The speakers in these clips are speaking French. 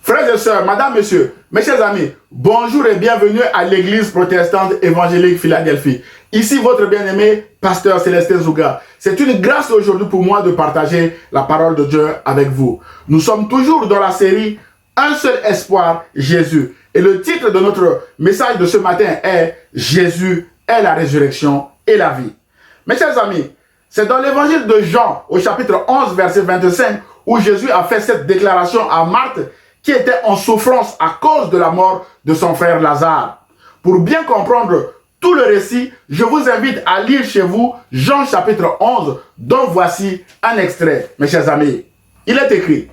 Frères et sœurs, madame, monsieur, mes chers amis, bonjour et bienvenue à l'église protestante évangélique Philadelphie. Ici votre bien-aimé pasteur Célestin Zouga. C'est une grâce aujourd'hui pour moi de partager la parole de Dieu avec vous. Nous sommes toujours dans la série Un seul espoir, Jésus. Et le titre de notre message de ce matin est Jésus est la résurrection et la vie. Mes chers amis, c'est dans l'évangile de Jean au chapitre 11 verset 25 où Jésus a fait cette déclaration à Marthe qui était en souffrance à cause de la mort de son frère Lazare. Pour bien comprendre tout le récit, je vous invite à lire chez vous Jean chapitre 11, dont voici un extrait, mes chers amis. Il est écrit: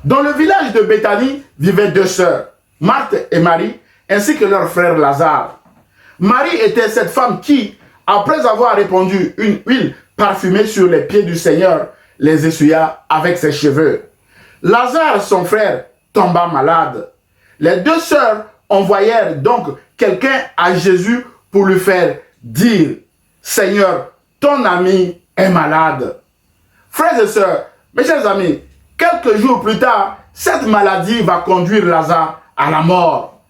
dans le village de Béthanie vivaient deux sœurs, Marthe et Marie, ainsi que leur frère Lazare. Marie était cette femme qui, après avoir répandu une huile parfumée sur les pieds du Seigneur, les essuya avec ses cheveux. Lazare, son frère, tomba malade. Les deux sœurs envoyèrent donc quelqu'un à Jésus pour lui faire dire: Seigneur, ton ami est malade. Frères et sœurs, mes chers amis, quelques jours plus tard, cette maladie va conduire Lazare à la mort.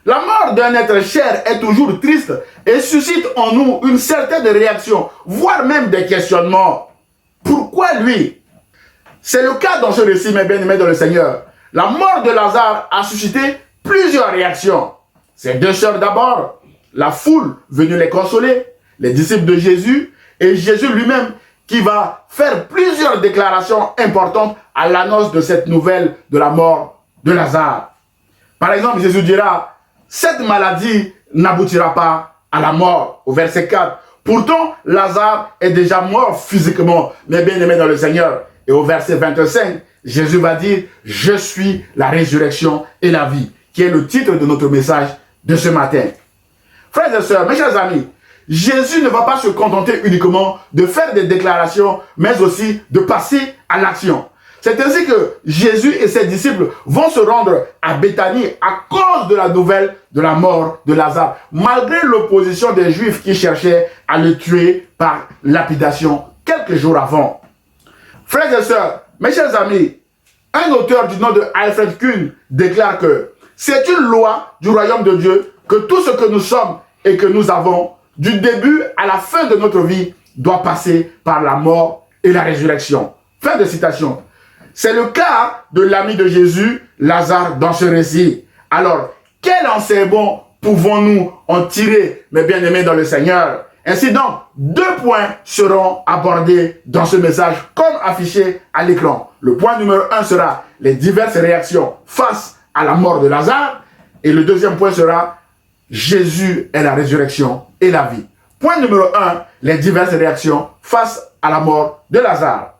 La mort d'un être cher est toujours triste et suscite en nous une certaine réaction, voire même des questionnements. Pourquoi lui? C'est le cas dans ce récit, mes bien-aimés dans le Seigneur. La mort de Lazare a suscité plusieurs réactions. Ces deux sœurs d'abord, la foule venue les consoler, les disciples de Jésus et Jésus lui-même qui va faire plusieurs déclarations importantes à l'annonce de cette nouvelle de la mort de Lazare. Par exemple, Jésus dira: cette maladie n'aboutira pas à la mort, au verset 4. Pourtant, Lazare est déjà mort physiquement, mais bien aimé dans le Seigneur. Et au verset 25, Jésus va dire: je suis la résurrection et la vie, qui est le titre de notre message de ce matin. Frères et sœurs, mes chers amis, Jésus ne va pas se contenter uniquement de faire des déclarations, mais aussi de passer à l'action. C'est ainsi que Jésus et ses disciples vont se rendre à Béthanie à cause de la nouvelle de la mort de Lazare, malgré l'opposition des Juifs qui cherchaient à le tuer par lapidation quelques jours avant. Frères et sœurs, mes chers amis, un auteur du nom de Alfred Kuhn déclare que c'est une loi du royaume de Dieu que tout ce que nous sommes et que nous avons, du début à la fin de notre vie, doit passer par la mort et la résurrection. Fin de citation. C'est le cas de l'ami de Jésus, Lazare, dans ce récit. Alors, quel enseignement pouvons-nous en tirer, mes bien-aimés dans le Seigneur? Ainsi donc, 2 points seront abordés dans ce message comme affiché à l'écran. Le point numéro 1 sera les diverses réactions face à la mort de Lazare. Et le deuxième point sera Jésus est la résurrection et la vie. Point numéro 1, les diverses réactions face à la mort de Lazare.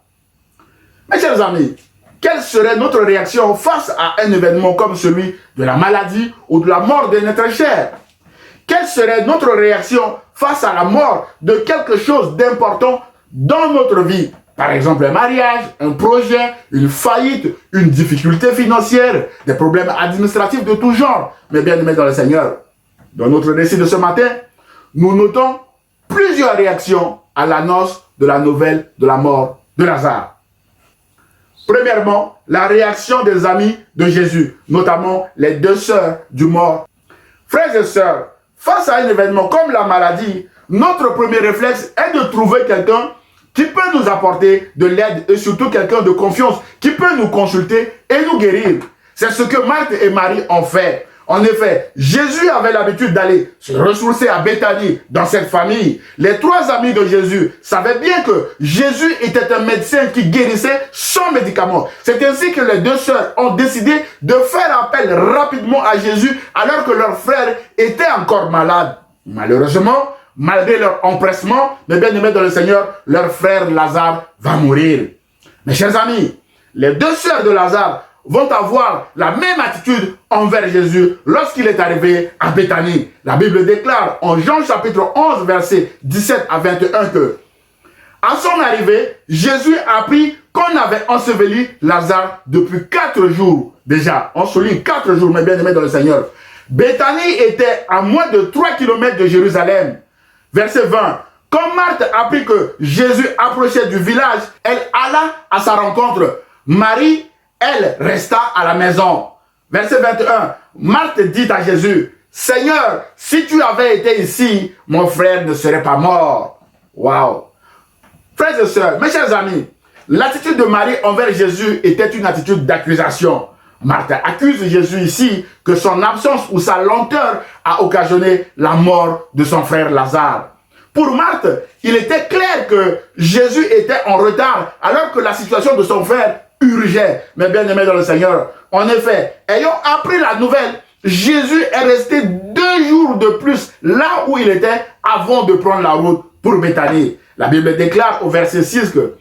Mes chers amis, quelle serait notre réaction face à un événement comme celui de la maladie ou de la mort d'un être cher? Quelle serait notre réaction face à la mort de quelque chose d'important dans notre vie? Par exemple, un mariage, un projet, une faillite, une difficulté financière, des problèmes administratifs de tout genre. Mais bien aimés dans le Seigneur, dans notre récit de ce matin, nous notons plusieurs réactions à l'annonce de la nouvelle de la mort de Lazare. Premièrement, la réaction des amis de Jésus, notamment les deux sœurs du mort. Frères et sœurs, face à un événement comme la maladie, notre premier réflexe est de trouver quelqu'un qui peut nous apporter de l'aide et surtout quelqu'un de confiance qui peut nous consulter et nous guérir. C'est ce que Marthe et Marie ont fait. En effet, Jésus avait l'habitude d'aller se ressourcer à Béthanie dans cette famille. Les 3 amis de Jésus savaient bien que Jésus était un médecin qui guérissait sans médicaments. C'est ainsi que les deux sœurs ont décidé de faire appel rapidement à Jésus alors que leur frère était encore malade. Malheureusement, malgré leur empressement, mes bien-aimés dans le Seigneur, leur frère Lazare va mourir. Mes chers amis, les deux sœurs de Lazare vont avoir la même attitude envers Jésus lorsqu'il est arrivé à Béthanie. La Bible déclare en Jean chapitre 11, versets 17 à 21 que à son arrivée, Jésus apprit qu'on avait enseveli Lazare depuis 4 jours. Déjà, on souligne 4 jours, mes bien-aimés dans le Seigneur. Béthanie était à moins de 3 km de Jérusalem. Verset 20. Quand Marthe apprit que Jésus approchait du village, elle alla à sa rencontre. Marie, elle, resta à la maison. Verset 21. Marthe dit à Jésus, Seigneur, si tu avais été ici, mon frère ne serait pas mort. Waouh! Frères et sœurs, mes chers amis, l'attitude de Marie envers Jésus était une attitude d'accusation. Marthe accuse Jésus ici que son absence ou sa lenteur a occasionné la mort de son frère Lazare. Pour Marthe, il était clair que Jésus était en retard alors que la situation de son frère urgeait. Mais bien aimé dans le Seigneur, en effet, ayant appris la nouvelle, Jésus est resté 2 jours de plus là où il était avant de prendre la route pour Béthanie. La Bible déclare au verset 6 que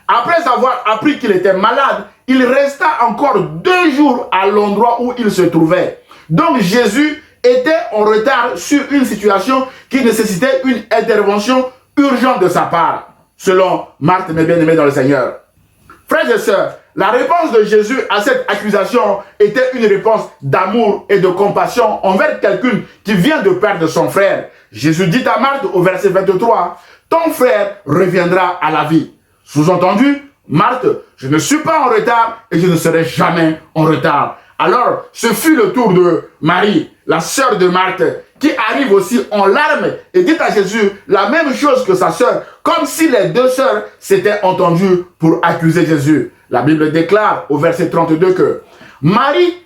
après avoir appris qu'il était malade, il resta encore 2 jours à l'endroit où il se trouvait. Donc Jésus était en retard sur une situation qui nécessitait une intervention urgente de sa part, selon Marthe, mes bien-aimés dans le Seigneur. Frères et sœurs, la réponse de Jésus à cette accusation était une réponse d'amour et de compassion envers quelqu'un qui vient de perdre son frère. Jésus dit à Marthe au verset 23, « Ton frère reviendra à la vie. » Sous-entendu, Marthe, je ne suis pas en retard et je ne serai jamais en retard. Alors, ce fut le tour de Marie, la sœur de Marthe, qui arrive aussi en larmes et dit à Jésus la même chose que sa sœur, comme si les 2 sœurs s'étaient entendues pour accuser Jésus. La Bible déclare au verset 32 que Marie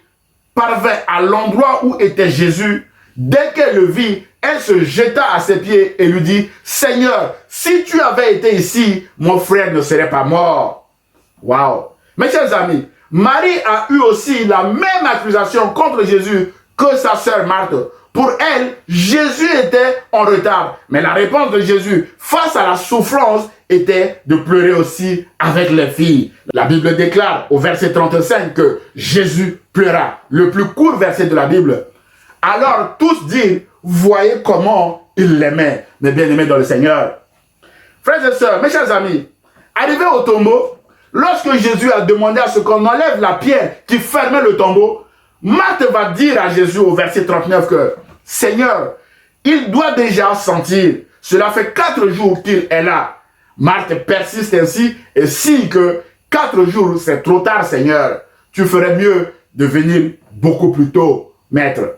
parvint à l'endroit où était Jésus. Dès qu'elle le vit, elle se jeta à ses pieds et lui dit, « Seigneur, si tu avais été ici, mon frère ne serait pas mort. » Waouh! Mes chers amis, Marie a eu aussi la même accusation contre Jésus que sa sœur Marthe. Pour elle, Jésus était en retard. Mais la réponse de Jésus face à la souffrance était de pleurer aussi avec les filles. La Bible déclare au verset 35 que Jésus pleura. Le plus court verset de la Bible. Alors tous dirent, voyez comment il l'aimait, mes bien-aimés dans le Seigneur. Frères et sœurs, mes chers amis, arrivé au tombeau, lorsque Jésus a demandé à ce qu'on enlève la pierre qui fermait le tombeau, Marthe va dire à Jésus au verset 39 que « Seigneur, il doit déjà sentir, cela fait 4 jours qu'il est là. » Marthe persiste ainsi et signe que 4 jours c'est trop tard, Seigneur. Tu ferais mieux de venir beaucoup plus tôt, Maître.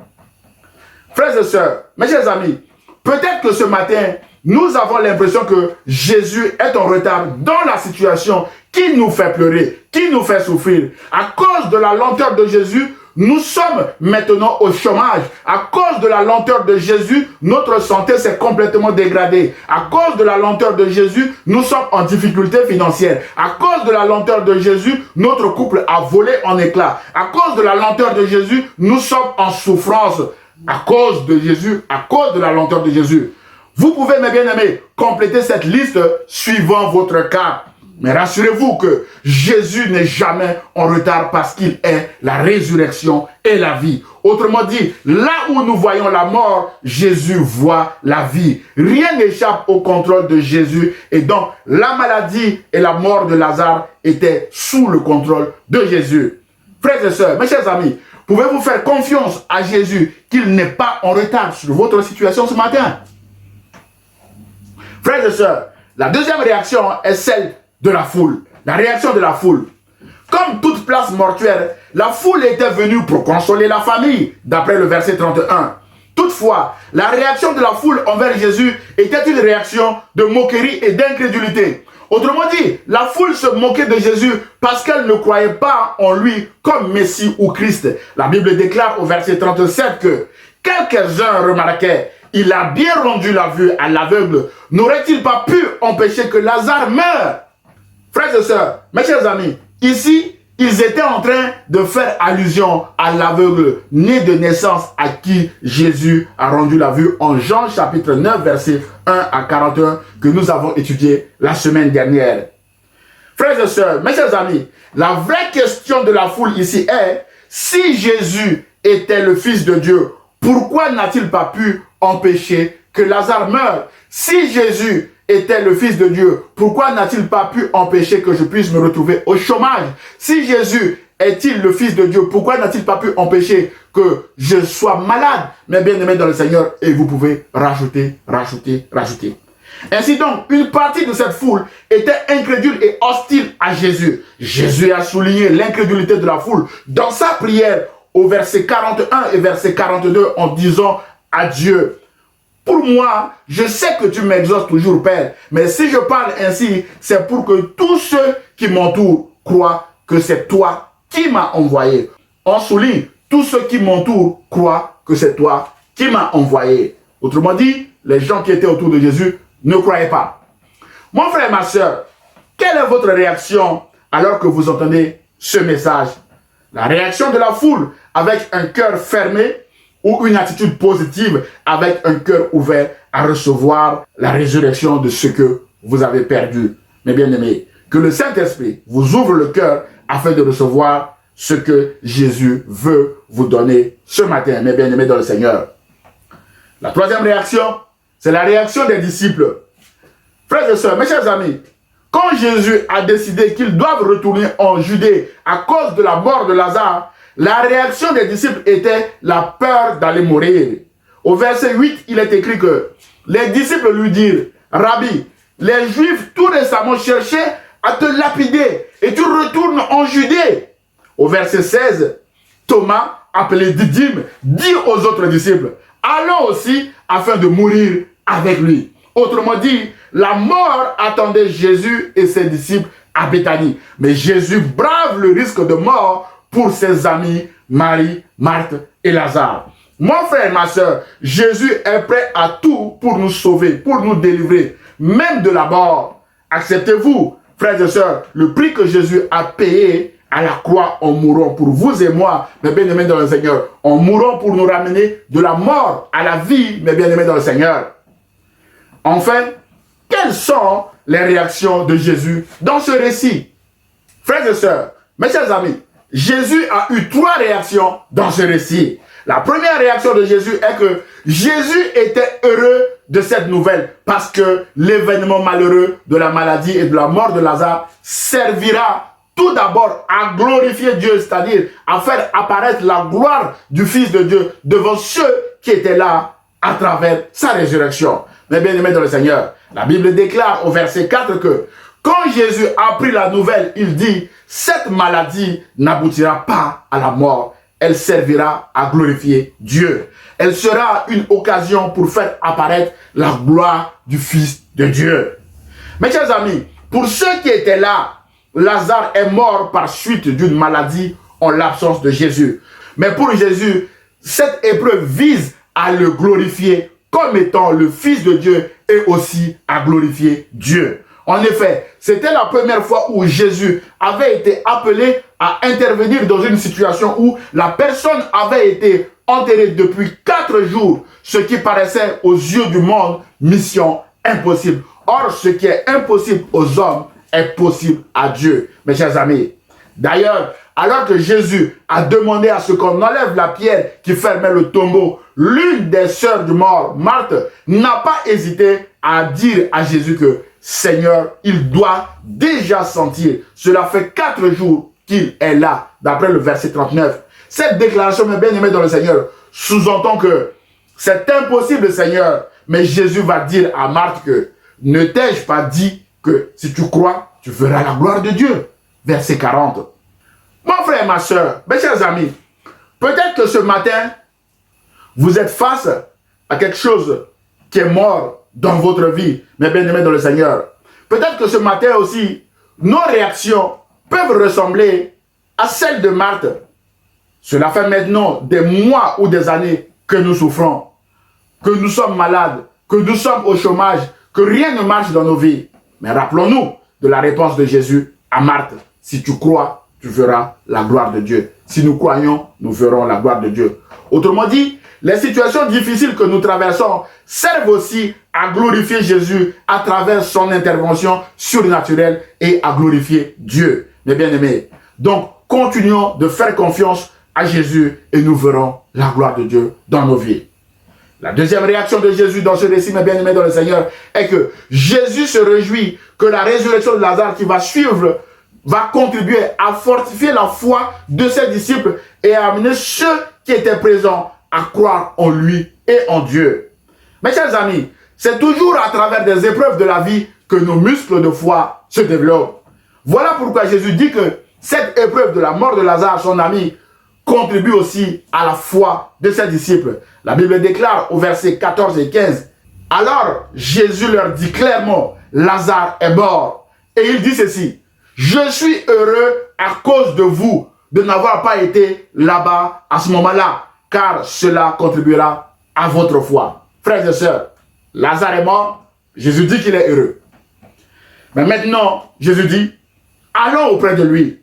Frères et sœurs, mes chers amis, peut-être que ce matin, nous avons l'impression que Jésus est en retard dans la situation qui nous fait pleurer, qui nous fait souffrir. À cause de la lenteur de Jésus, nous sommes maintenant au chômage. À cause de la lenteur de Jésus, notre santé s'est complètement dégradée. À cause de la lenteur de Jésus, nous sommes en difficulté financière. À cause de la lenteur de Jésus, notre couple a volé en éclats. À cause de la lenteur de Jésus, nous sommes en souffrance. À cause de Jésus, à cause de la lenteur de Jésus. Vous pouvez, mes bien-aimés, compléter cette liste suivant votre cas. Mais rassurez-vous que Jésus n'est jamais en retard parce qu'il est la résurrection et la vie. Autrement dit, là où nous voyons la mort, Jésus voit la vie. Rien n'échappe au contrôle de Jésus. Et donc, la maladie et la mort de Lazare étaient sous le contrôle de Jésus. Frères et sœurs, mes chers amis, pouvez-vous faire confiance à Jésus qu'il n'est pas en retard sur votre situation ce matin? Frères et sœurs, la deuxième réaction est celle de la foule. La réaction de la foule. Comme toute place mortuaire, la foule était venue pour consoler la famille, d'après le verset 31. Toutefois, la réaction de la foule envers Jésus était une réaction de moquerie et d'incrédulité. Autrement dit, la foule se moquait de Jésus parce qu'elle ne croyait pas en lui comme Messie ou Christ. La Bible déclare au verset 37 que quelques-uns remarquaient, il a bien rendu la vue à l'aveugle. N'aurait-il pas pu empêcher que Lazare meure? Frères et sœurs, mes chers amis, ici, ils étaient en train de faire allusion à l'aveugle né de naissance à qui Jésus a rendu la vue en Jean chapitre 9, versets 1 à 41 que nous avons étudié la semaine dernière. Frères et sœurs, mes chers amis, la vraie question de la foule ici est, si Jésus était le Fils de Dieu, pourquoi n'a-t-il pas pu empêcher que Lazare meure? Si Jésus était le Fils de Dieu, pourquoi n'a-t-il pas pu empêcher que je puisse me retrouver au chômage? Si Jésus est-il le Fils de Dieu, pourquoi n'a-t-il pas pu empêcher que je sois malade? Mes bien-aimés dans le Seigneur, et vous pouvez rajouter. Ainsi donc, une partie de cette foule était incrédule et hostile à Jésus. Jésus a souligné l'incrédulité de la foule dans sa prière au verset 41 et verset 42 en disant à Dieu, pour moi, je sais que tu m'exauces toujours, Père, mais si je parle ainsi, c'est pour que tous ceux qui m'entourent croient que c'est toi qui m'as envoyé. On souligne, tous ceux qui m'entourent croient que c'est toi qui m'as envoyé. Autrement dit, les gens qui étaient autour de Jésus ne croyaient pas. Mon frère et ma soeur, quelle est votre réaction alors que vous entendez ce message? La réaction de la foule avec un cœur fermé ou une attitude positive avec un cœur ouvert à recevoir la résurrection de ce que vous avez perdu. Mes bien-aimés, que le Saint-Esprit vous ouvre le cœur afin de recevoir ce que Jésus veut vous donner ce matin, mes bien-aimés dans le Seigneur. La troisième réaction, c'est la réaction des disciples. Frères et sœurs, mes chers amis, quand Jésus a décidé qu'ils doivent retourner en Judée à cause de la mort de Lazare, la réaction des disciples était la peur d'aller mourir. Au verset 8, il est écrit que les disciples lui dirent, « Rabbi, les Juifs tout récemment cherchaient à te lapider et tu retournes en Judée. » Au verset 16, Thomas, appelé Didyme, dit aux autres disciples, « Allons aussi afin de mourir avec lui. » Autrement dit, la mort attendait Jésus et ses disciples à Béthanie. Mais Jésus brave le risque de mort pour ses amis Marie, Marthe et Lazare. Mon frère et ma soeur, Jésus est prêt à tout pour nous sauver, pour nous délivrer, même de la mort. Acceptez-vous, frères et sœurs, le prix que Jésus a payé à la croix en mourant pour vous et moi, mes bien-aimés dans le Seigneur, en mourant pour nous ramener de la mort à la vie, mes bien-aimés dans le Seigneur. Enfin, quelles sont les réactions de Jésus dans ce récit? Frères et sœurs, mes chers amis, Jésus a eu trois réactions dans ce récit. La première réaction de Jésus est que Jésus était heureux de cette nouvelle parce que l'événement malheureux de la maladie et de la mort de Lazare servira tout d'abord à glorifier Dieu, c'est-à-dire à faire apparaître la gloire du Fils de Dieu devant ceux qui étaient là à travers sa résurrection. Mes bien-aimés dans le Seigneur, la Bible déclare au verset 4 que quand Jésus a appris la nouvelle, il dit « Cette maladie n'aboutira pas à la mort, elle servira à glorifier Dieu. Elle sera une occasion pour faire apparaître la gloire du Fils de Dieu. » Mes chers amis, pour ceux qui étaient là, Lazare est mort par suite d'une maladie en l'absence de Jésus. Mais pour Jésus, cette épreuve vise à le glorifier comme étant le Fils de Dieu et aussi à glorifier Dieu. En effet, c'était la première fois où Jésus avait été appelé à intervenir dans une situation où la personne avait été enterrée depuis 4 jours, ce qui paraissait aux yeux du monde mission impossible. Or, ce qui est impossible aux hommes est possible à Dieu, mes chers amis. D'ailleurs, alors que Jésus a demandé à ce qu'on enlève la pierre qui fermait le tombeau, l'une des sœurs du mort, Marthe, n'a pas hésité à dire à Jésus que Seigneur, il doit déjà sentir. Cela fait 4 jours qu'il est là, d'après le verset 39. Cette déclaration, mes bien-aimés dans le Seigneur, sous-entend que c'est impossible, Seigneur. Mais Jésus va dire à Marthe que ne t'ai-je pas dit que si tu crois, tu verras la gloire de Dieu. Verset 40. Mon frère et ma soeur, mes chers amis, peut-être que ce matin, vous êtes face à quelque chose qui est mort dans votre vie, mes bien-aimés dans le Seigneur. Peut-être que ce matin aussi, nos réactions peuvent ressembler à celles de Marthe. Cela fait maintenant des mois ou des années que nous souffrons, que nous sommes malades, que nous sommes au chômage, que rien ne marche dans nos vies. Mais rappelons-nous de la réponse de Jésus à Marthe. Si tu crois, tu verras la gloire de Dieu. Si nous croyons, nous verrons la gloire de Dieu. Autrement dit, les situations difficiles que nous traversons servent aussi à glorifier Jésus à travers son intervention surnaturelle et à glorifier Dieu, mes bien-aimés. Donc, continuons de faire confiance à Jésus et nous verrons la gloire de Dieu dans nos vies. La deuxième réaction de Jésus dans ce récit, mes bien-aimés dans le Seigneur, est que Jésus se réjouit que la résurrection de Lazare qui va suivre va contribuer à fortifier la foi de ses disciples et à amener ceux qui étaient présents à croire en lui et en Dieu. Mes chers amis, c'est toujours à travers des épreuves de la vie que nos muscles de foi se développent. Voilà pourquoi Jésus dit que cette épreuve de la mort de Lazare, son ami, contribue aussi à la foi de ses disciples. La Bible déclare au verset 14 et 15, « Alors Jésus leur dit clairement, Lazare est mort. Et il dit ceci, « Je suis heureux à cause de vous de n'avoir pas été là-bas à ce moment-là, car cela contribuera à votre foi. » Frères et sœurs, Lazare est mort, Jésus dit qu'il est heureux. Mais maintenant, Jésus dit, allons auprès de lui.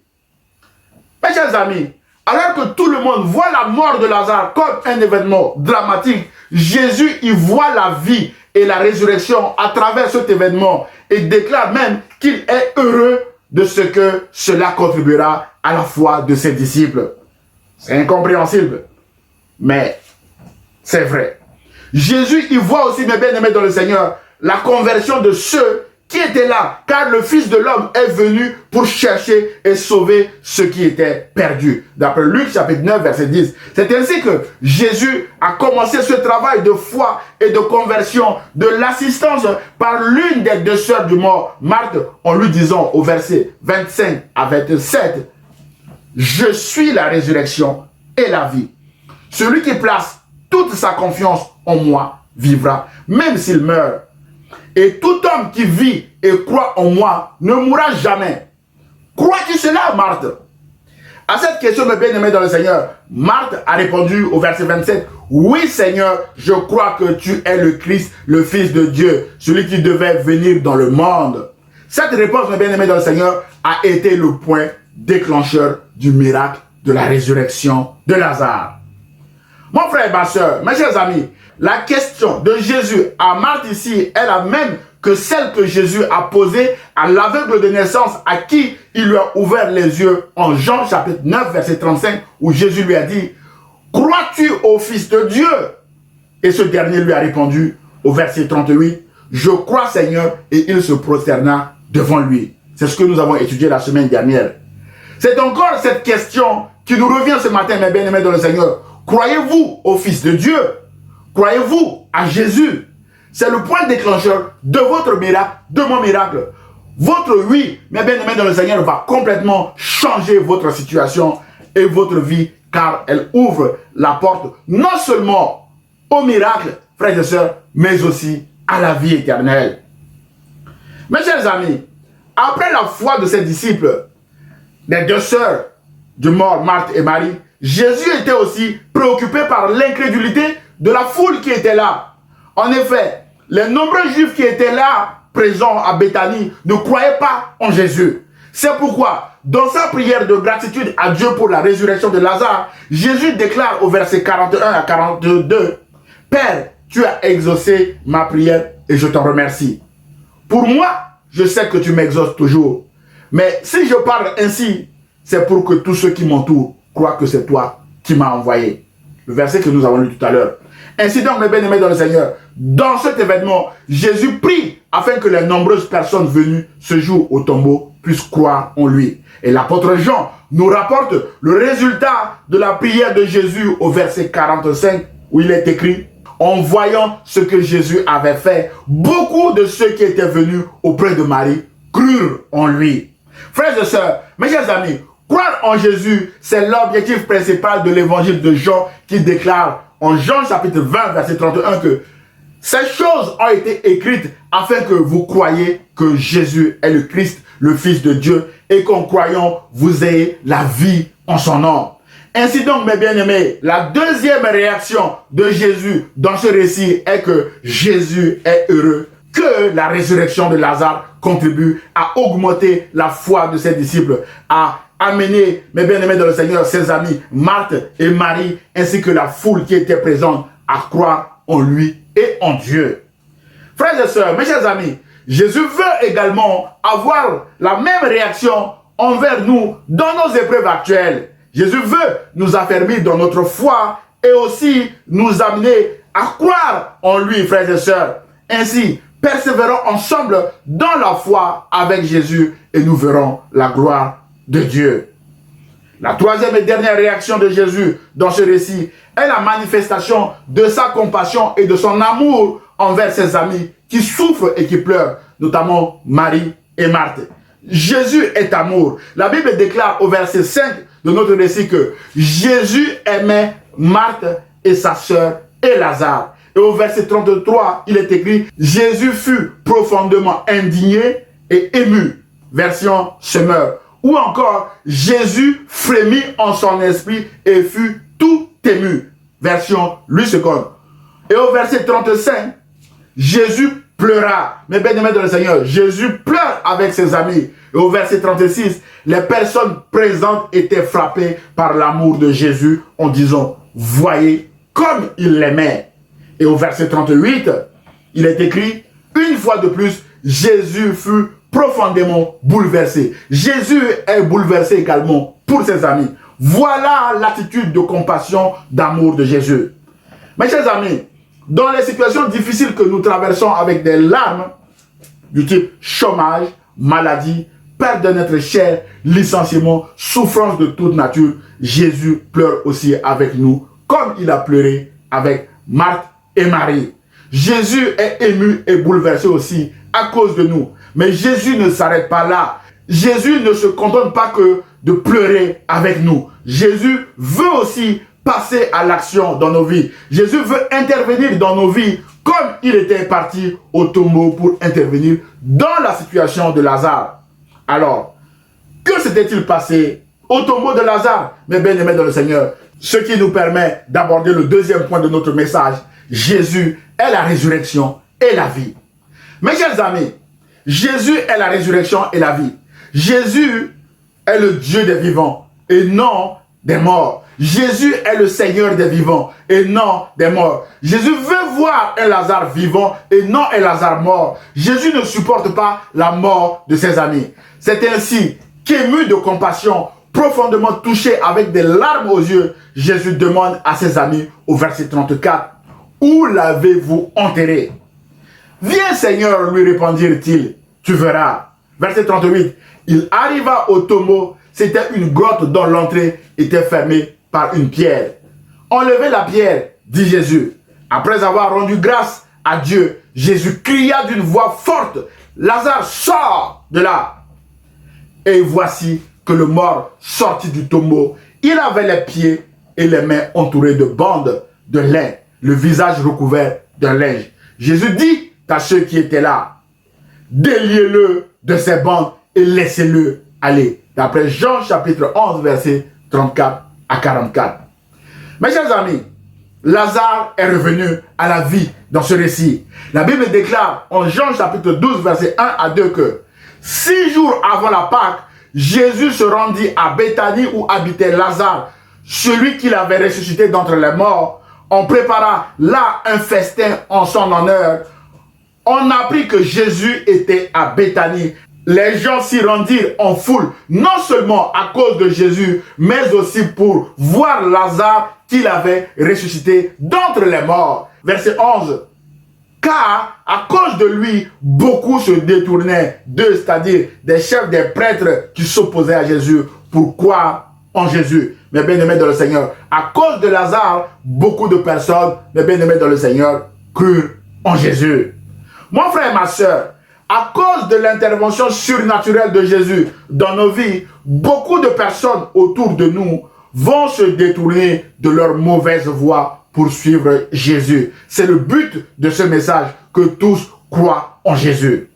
Mes chers amis, alors que tout le monde voit la mort de Lazare comme un événement dramatique, Jésus y voit la vie et la résurrection à travers cet événement et déclare même qu'il est heureux de ce que cela contribuera à la foi de ses disciples. C'est incompréhensible, mais c'est vrai. Jésus y voit aussi, mes bien-aimés dans le Seigneur, la conversion de ceux qui étaient là, car le Fils de l'homme est venu pour chercher et sauver ceux qui étaient perdus. D'après Luc chapitre 9, verset 10. C'est ainsi que Jésus a commencé ce travail de foi et de conversion, de l'assistance par l'une des deux sœurs du mort, Marthe, en lui disant au verset 25 à 27, « Je suis la résurrection et la vie. Celui qui place toute sa confiance en moi vivra, même s'il meurt. Et tout homme qui vit et croit en moi ne mourra jamais. » Crois-tu cela, Marthe? À cette question, mes bien-aimés dans le Seigneur, Marthe a répondu au verset 27, « Oui, Seigneur, je crois que tu es le Christ, le Fils de Dieu, celui qui devait venir dans le monde. » Cette réponse, mes bien-aimés dans le Seigneur, a été le point déclencheur du miracle de la résurrection de Lazare. Mon frère et ma soeur, mes chers amis, la question de Jésus à Marthe ici est la même que celle que Jésus a posée à l'aveugle de naissance à qui il lui a ouvert les yeux en Jean chapitre 9 verset 35 où Jésus lui a dit « Crois-tu au Fils de Dieu ?» Et ce dernier lui a répondu au verset 38 « Je crois Seigneur » et il se prosterna devant lui. C'est ce que nous avons étudié la semaine dernière. C'est encore cette question qui nous revient ce matin, mes bien-aimés dans le Seigneur. Croyez-vous au Fils de Dieu? Croyez-vous à Jésus? C'est le point déclencheur de votre miracle, de mon miracle. Votre oui, mes bien-aimés dans le Seigneur, va complètement changer votre situation et votre vie, car elle ouvre la porte non seulement au miracle, frères et sœurs, mais aussi à la vie éternelle. Mes chers amis, après la foi de ses disciples, des deux sœurs du mort, Marthe et Marie, Jésus était aussi préoccupé par l'incrédulité de la foule qui était là. En effet, les nombreux juifs qui étaient là, présents à Béthanie, ne croyaient pas en Jésus. C'est pourquoi, dans sa prière de gratitude à Dieu pour la résurrection de Lazare, Jésus déclare au verset 41 à 42, « Père, tu as exaucé ma prière et je t'en remercie. Pour moi, je sais que tu m'exauces toujours. Mais si je parle ainsi, c'est pour que tous ceux qui m'entourent croient que c'est toi qui m'as envoyé. » Le verset que nous avons lu tout à l'heure. Ainsi donc, mes bien-aimés dans le Seigneur, dans cet événement, Jésus prie afin que les nombreuses personnes venues ce jour au tombeau puissent croire en lui. Et l'apôtre Jean nous rapporte le résultat de la prière de Jésus au verset 45 où il est écrit « En voyant ce que Jésus avait fait, beaucoup de ceux qui étaient venus auprès de Marie crurent en lui. » Frères et sœurs, mes chers amis, croire en Jésus, c'est l'objectif principal de l'évangile de Jean qui déclare en Jean chapitre 20, verset 31 que ces choses ont été écrites afin que vous croyiez que Jésus est le Christ, le Fils de Dieu, et qu'en croyant, vous ayez la vie en son nom. Ainsi donc, mes bien-aimés, la deuxième réaction de Jésus dans ce récit est que Jésus est heureux, que la résurrection de Lazare contribue à augmenter la foi de ses disciples, à amener, mes bien-aimés dans le Seigneur, ses amis, Marthe et Marie, ainsi que la foule qui était présente, à croire en lui et en Dieu. Frères et sœurs, mes chers amis, Jésus veut également avoir la même réaction envers nous dans nos épreuves actuelles. Jésus veut nous affermir dans notre foi et aussi nous amener à croire en lui, frères et sœurs. Ainsi, persévérons ensemble dans la foi avec Jésus et nous verrons la gloire de Dieu. La troisième et dernière réaction de Jésus dans ce récit est la manifestation de sa compassion et de son amour envers ses amis qui souffrent et qui pleurent, notamment Marie et Marthe. Jésus est amour. La Bible déclare au verset 5 de notre récit que Jésus aimait Marthe et sa sœur et Lazare. Et au verset 33, il est écrit « Jésus fut profondément indigné et ému ». Version Semeur. Ou encore « Jésus frémit en son esprit et fut tout ému ». Version Louis II. Et au verset 35, Jésus pleura. Mais bien aimé dans le Seigneur, Jésus pleure avec ses amis. Et au verset 36, les personnes présentes étaient frappées par l'amour de Jésus en disant « Voyez comme il l'aimait ». Et au verset 38, il est écrit « Une fois de plus, Jésus fut profondément bouleversé. » Jésus est bouleversé également pour ses amis. Voilà l'attitude de compassion, d'amour de Jésus. Mes chers amis, dans les situations difficiles que nous traversons avec des larmes du type chômage, maladie, perte de notre chair, licenciement, souffrance de toute nature, Jésus pleure aussi avec nous, comme il a pleuré avec Marthe et Marie. Jésus est ému et bouleversé aussi à cause de nous. Mais Jésus ne s'arrête pas là. Jésus ne se contente pas que de pleurer avec nous. Jésus veut aussi passer à l'action dans nos vies. Jésus veut intervenir dans nos vies comme il était parti au tombeau pour intervenir dans la situation de Lazare. Alors, que s'était-il passé au tombeau de Lazare? Mes bien-aimés dans le Seigneur, ce qui nous permet d'aborder le deuxième point de notre message. Jésus est la résurrection et la vie. Mes chers amis, Jésus est la résurrection et la vie. Jésus est le Dieu des vivants et non des morts. Jésus est le Seigneur des vivants et non des morts. Jésus veut voir un Lazare vivant et non un Lazare mort. Jésus ne supporte pas la mort de ses amis. C'est ainsi qu'ému de compassion, profondément touché avec des larmes aux yeux, Jésus demande à ses amis au verset 34, « Où l'avez-vous enterré ?» « Viens Seigneur, lui répondirent-ils, tu verras. » Verset 38, il arriva au tombeau, c'était une grotte dont l'entrée était fermée par une pierre. « Enlevez la pierre, dit Jésus. » Après avoir rendu grâce à Dieu, Jésus cria d'une voix forte, « Lazare, sors de là !» Et voici que le mort sortit du tombeau. Il avait les pieds et les mains entourés de bandes de lin, le visage recouvert d'un linge. Jésus dit à ceux qui étaient là, déliez-le de ces bandes et laissez-le aller. D'après Jean chapitre 11, versets 34 à 44. Mes chers amis, Lazare est revenu à la vie dans ce récit. La Bible déclare en Jean chapitre 12, versets 1 à 2 que 6 jours avant la Pâque, Jésus se rendit à Béthanie où habitait Lazare, celui qu'il avait ressuscité d'entre les morts. On prépara là un festin en son honneur. On apprit que Jésus était à Béthanie. Les gens s'y rendirent en foule, non seulement à cause de Jésus, mais aussi pour voir Lazare qu'il avait ressuscité d'entre les morts. Verset 11. Car à cause de lui, beaucoup se détournaient d'eux, c'est-à-dire des chefs des prêtres qui s'opposaient à Jésus pour croire en Jésus. Mes bien-aimés dans le Seigneur, à cause de Lazare, beaucoup de personnes, mes bien-aimés dans le Seigneur, crurent en Jésus. Mon frère et ma soeur, à cause de l'intervention surnaturelle de Jésus dans nos vies, beaucoup de personnes autour de nous vont se détourner de leur mauvaise voie pour suivre Jésus. C'est le but de ce message, que tous croient en Jésus.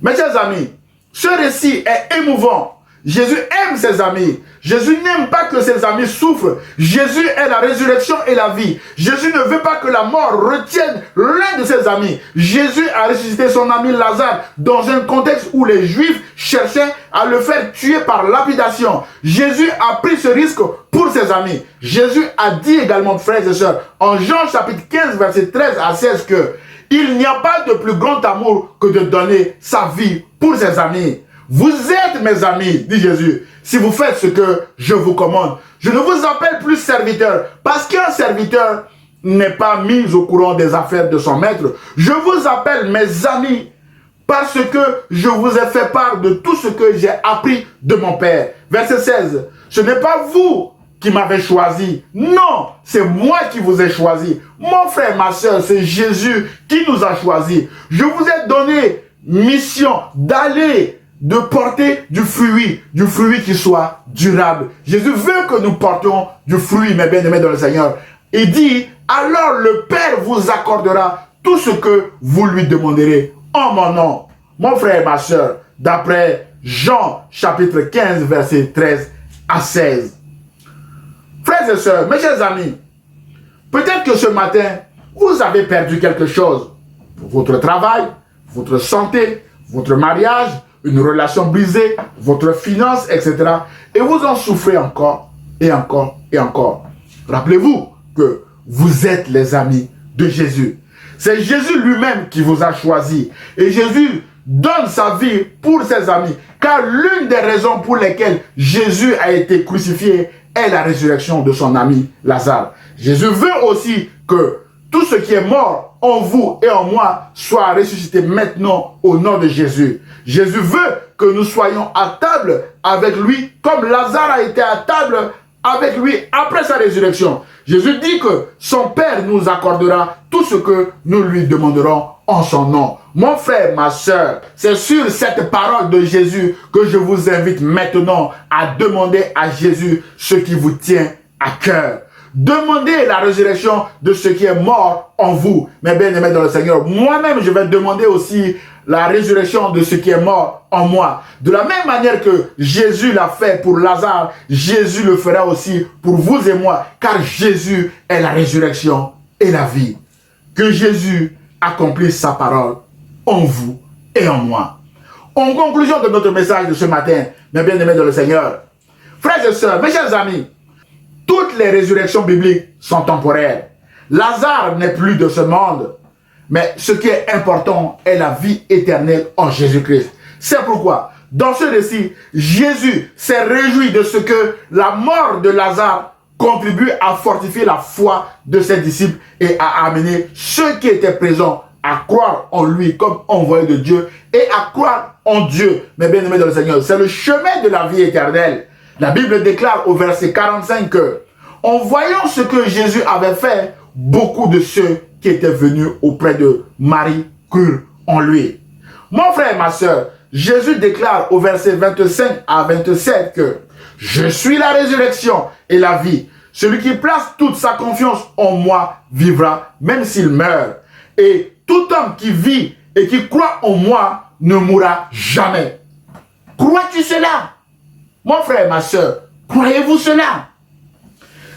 Mes chers amis, ce récit est émouvant. Jésus aime ses amis. Jésus n'aime pas que ses amis souffrent. Jésus est la résurrection et la vie. Jésus ne veut pas que la mort retienne l'un de ses amis. Jésus a ressuscité son ami Lazare dans un contexte où les Juifs cherchaient à le faire tuer par lapidation. Jésus a pris ce risque pour ses amis. Jésus a dit également, frères et sœurs, en Jean chapitre 15, verset 13 à 16 que il n'y a pas de plus grand amour que de donner sa vie pour ses amis. Vous êtes mes amis, dit Jésus, si vous faites ce que je vous commande. Je ne vous appelle plus serviteur, parce qu'un serviteur n'est pas mis au courant des affaires de son maître. Je vous appelle mes amis, parce que je vous ai fait part de tout ce que j'ai appris de mon Père. Verset 16, ce n'est pas vous qui m'avez choisi. Non, c'est moi qui vous ai choisi. Mon frère, ma soeur, c'est Jésus qui nous a choisis. Je vous ai donné mission d'aller de porter du fruit qui soit durable. Jésus veut que nous portions du fruit, mes bien-aimés dans le Seigneur. Il dit, alors le Père vous accordera tout ce que vous lui demanderez en mon nom. Mon frère et ma soeur, d'après Jean chapitre 15, verset 13 à 16. Frères et sœurs, mes chers amis, peut-être que ce matin, vous avez perdu quelque chose. Votre travail, votre santé, votre mariage, une relation brisée, votre finance, etc. Et vous en souffrez encore, et encore, et encore. Rappelez-vous que vous êtes les amis de Jésus. C'est Jésus lui-même qui vous a choisi. Et Jésus donne sa vie pour ses amis. Car l'une des raisons pour lesquelles Jésus a été crucifié est la résurrection de son ami Lazare. Jésus veut aussi que tout ce qui est mort en vous et en moi soit ressuscité maintenant au nom de Jésus. Jésus veut que nous soyons à table avec lui comme Lazare a été à table avec lui après sa résurrection. Jésus dit que son Père nous accordera tout ce que nous lui demanderons en son nom. Mon frère, ma soeur, c'est sur cette parole de Jésus que je vous invite maintenant à demander à Jésus ce qui vous tient à cœur. Demandez la résurrection de ce qui est mort en vous, mes bien-aimés dans le Seigneur. Moi-même, je vais demander aussi la résurrection de ce qui est mort en moi. De la même manière que Jésus l'a fait pour Lazare, Jésus le fera aussi pour vous et moi, car Jésus est la résurrection et la vie. Que Jésus accomplisse sa parole en vous et en moi. En conclusion de notre message de ce matin, mes bien-aimés dans le Seigneur, frères et sœurs, mes chers amis, toutes les résurrections bibliques sont temporaires. Lazare n'est plus de ce monde. Mais ce qui est important est la vie éternelle en Jésus-Christ. C'est pourquoi, dans ce récit, Jésus s'est réjoui de ce que la mort de Lazare contribue à fortifier la foi de ses disciples et à amener ceux qui étaient présents à croire en lui comme envoyé de Dieu et à croire en Dieu. Mais bien aimés dans le Seigneur, c'est le chemin de la vie éternelle. La Bible déclare au verset 45 que, en voyant ce que Jésus avait fait, beaucoup de ceux qui étaient venus auprès de Marie crurent en lui. Mon frère, ma soeur, Jésus déclare au verset 25 à 27 que « Je suis la résurrection et la vie. Celui qui place toute sa confiance en moi vivra, même s'il meurt. Et tout homme qui vit et qui croit en moi ne mourra jamais. » Crois-tu cela? Mon frère, ma soeur, croyez-vous cela?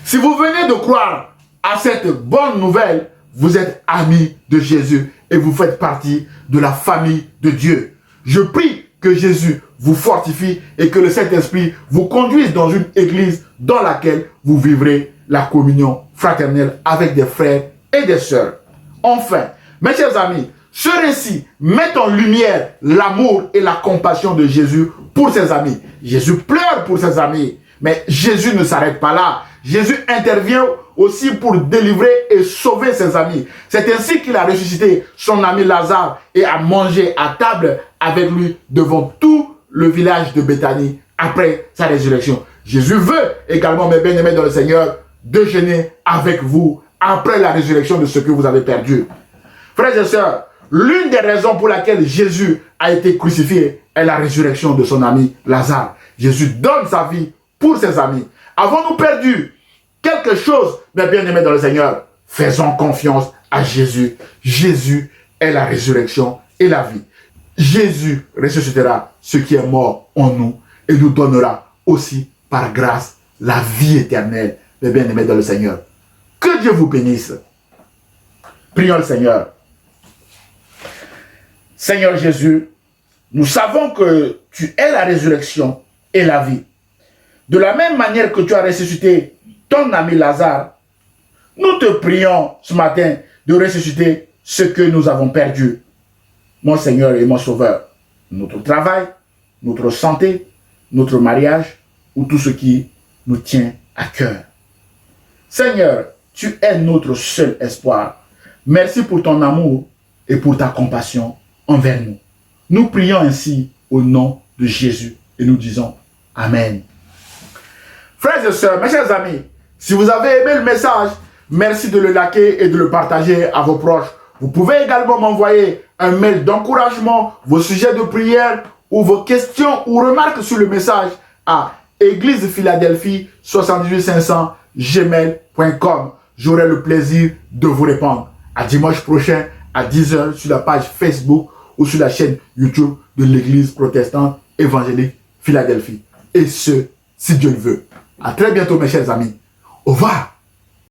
Si vous venez de croire à cette bonne nouvelle, vous êtes amis de Jésus et vous faites partie de la famille de Dieu. Je prie que Jésus vous fortifie et que le Saint-Esprit vous conduise dans une église dans laquelle vous vivrez la communion fraternelle avec des frères et des sœurs. Enfin, mes chers amis, ce récit met en lumière l'amour et la compassion de Jésus pour ses amis. Jésus pleure pour ses amis, mais Jésus ne s'arrête pas là. Jésus intervient aussi pour délivrer et sauver ses amis. C'est ainsi qu'il a ressuscité son ami Lazare et a mangé à table avec lui devant tout le village de Béthanie après sa résurrection. Jésus veut également, mes bien-aimés dans le Seigneur, déjeuner avec vous après la résurrection de ce que vous avez perdu. Frères et sœurs, l'une des raisons pour laquelle Jésus a été crucifié est la résurrection de son ami Lazare. Jésus donne sa vie pour ses amis. Avons-nous perdu quelque chose, mes bien-aimés dans le Seigneur? Faisons confiance à Jésus. Jésus est la résurrection et la vie. Jésus ressuscitera ce qui est mort en nous et nous donnera aussi par grâce la vie éternelle, mes bien-aimés dans le Seigneur. Que Dieu vous bénisse. Prions le Seigneur. Seigneur Jésus, nous savons que tu es la résurrection et la vie. De la même manière que tu as ressuscité ton ami Lazare, nous te prions ce matin de ressusciter ce que nous avons perdu. Mon Seigneur et mon Sauveur, notre travail, notre santé, notre mariage ou tout ce qui nous tient à cœur. Seigneur, tu es notre seul espoir. Merci pour ton amour et pour ta compassion envers nous. Nous prions ainsi au nom de Jésus et nous disons Amen. Frères et sœurs, mes chers amis, si vous avez aimé le message, merci de le liker et de le partager à vos proches. Vous pouvez également m'envoyer un mail d'encouragement, vos sujets de prière ou vos questions ou remarques sur le message à Église Philadelphie 78500 gmail.com. J'aurai le plaisir de vous répondre. À dimanche prochain à 10 h sur la page Facebook ou sur la chaîne YouTube de l'Église protestante évangélique Philadelphie. Et ce, si Dieu le veut. À très bientôt mes chers amis. Au revoir.